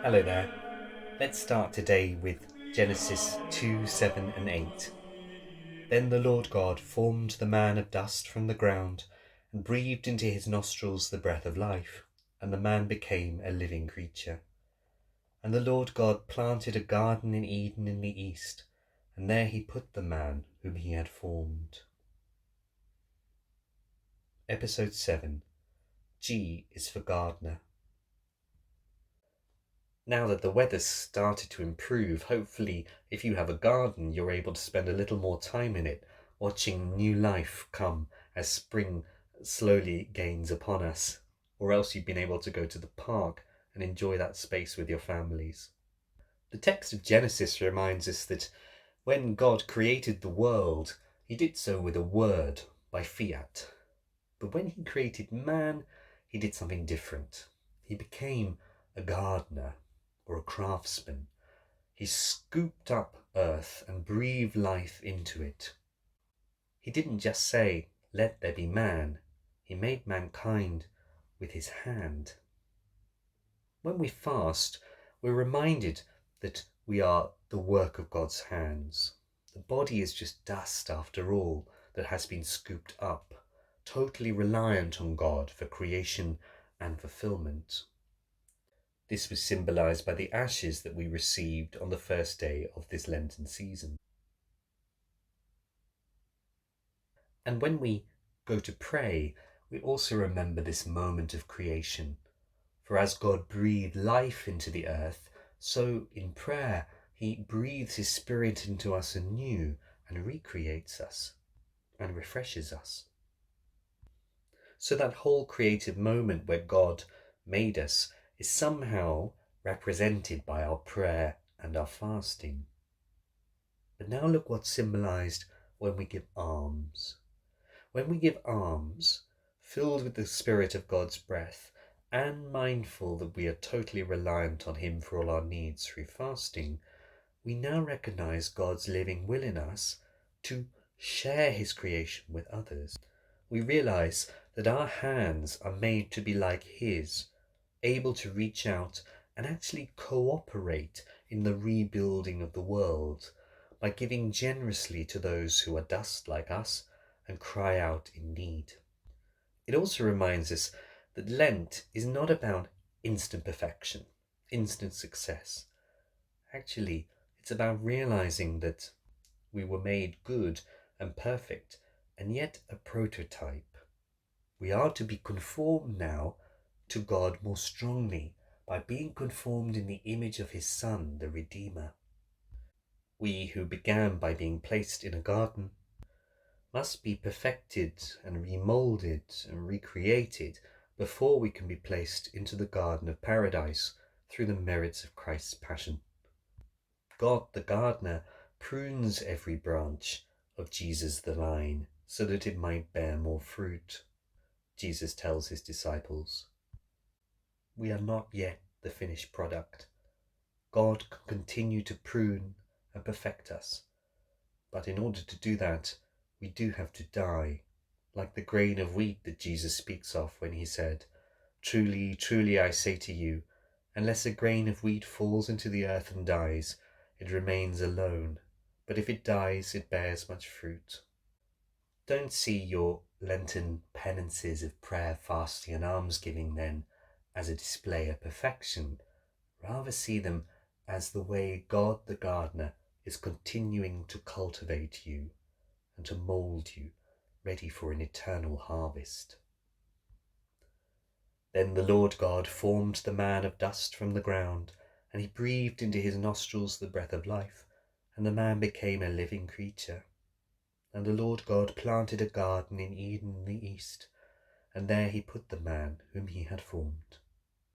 Hello there. Let's start today with Genesis 2 7 and 8. Then the Lord God formed the man of dust from the ground and breathed into his nostrils the breath of life, and the man became a living creature. And the Lord God planted a garden in Eden in the east, and there he put the man whom he had formed. Episode 7. G is for gardener. Now that the weather's started to improve, hopefully if you have a garden, you're able to spend a little more time in it, watching new life come as spring slowly gains upon us. Or else you've been able to go to the park and enjoy that space with your families. The text of Genesis reminds us that when God created the world, he did so with a word, by fiat. But when he created man, he did something different. He became a gardener, or a craftsman. He scooped up earth and breathed life into it. He didn't just say, "Let there be man." He made mankind with his hand. When we fast, we're reminded that we are the work of God's hands. The body is just dust after all that has been scooped up, totally reliant on God for creation and fulfillment. This was symbolized by the ashes that we received on the first day of this Lenten season. And when we go to pray, we also remember this moment of creation. For as God breathed life into the earth, so in prayer he breathes his spirit into us anew and recreates us and refreshes us. So that whole creative moment where God made us is somehow represented by our prayer and our fasting. But now look what's symbolized when we give alms. When we give alms, filled with the spirit of God's breath, and mindful that we are totally reliant on him for all our needs through fasting, we now recognize God's living will in us to share his creation with others. We realize that our hands are made to be like his, able to reach out and actually cooperate in the rebuilding of the world by giving generously to those who are dust like us and cry out in need. It also reminds us that Lent is not about instant perfection, instant success. Actually, it's about realizing that we were made good and perfect, and yet a prototype. We are to be conformed now to God more strongly by being conformed in the image of his Son, the Redeemer. We who began by being placed in a garden must be perfected and remoulded and recreated before we can be placed into the garden of paradise through the merits of Christ's passion. God the gardener prunes every branch of Jesus the vine so that it might bear more fruit. Jesus tells his disciples, we are not yet the finished product. God can continue to prune and perfect us, but in order to do that, we do have to die, like the grain of wheat that Jesus speaks of when he said, "Truly, truly I say to you, unless a grain of wheat falls into the earth and dies, it remains alone, but if it dies, it bears much fruit." Don't see your Lenten penances of prayer, fasting and almsgiving then as a display of perfection. Rather see them as the way God the gardener is continuing to cultivate you and to mould you, ready for an eternal harvest. Then the Lord God formed the man of dust from the ground, and he breathed into his nostrils the breath of life, and the man became a living creature. And the Lord God planted a garden in Eden in the east, and there he put the man whom he had formed.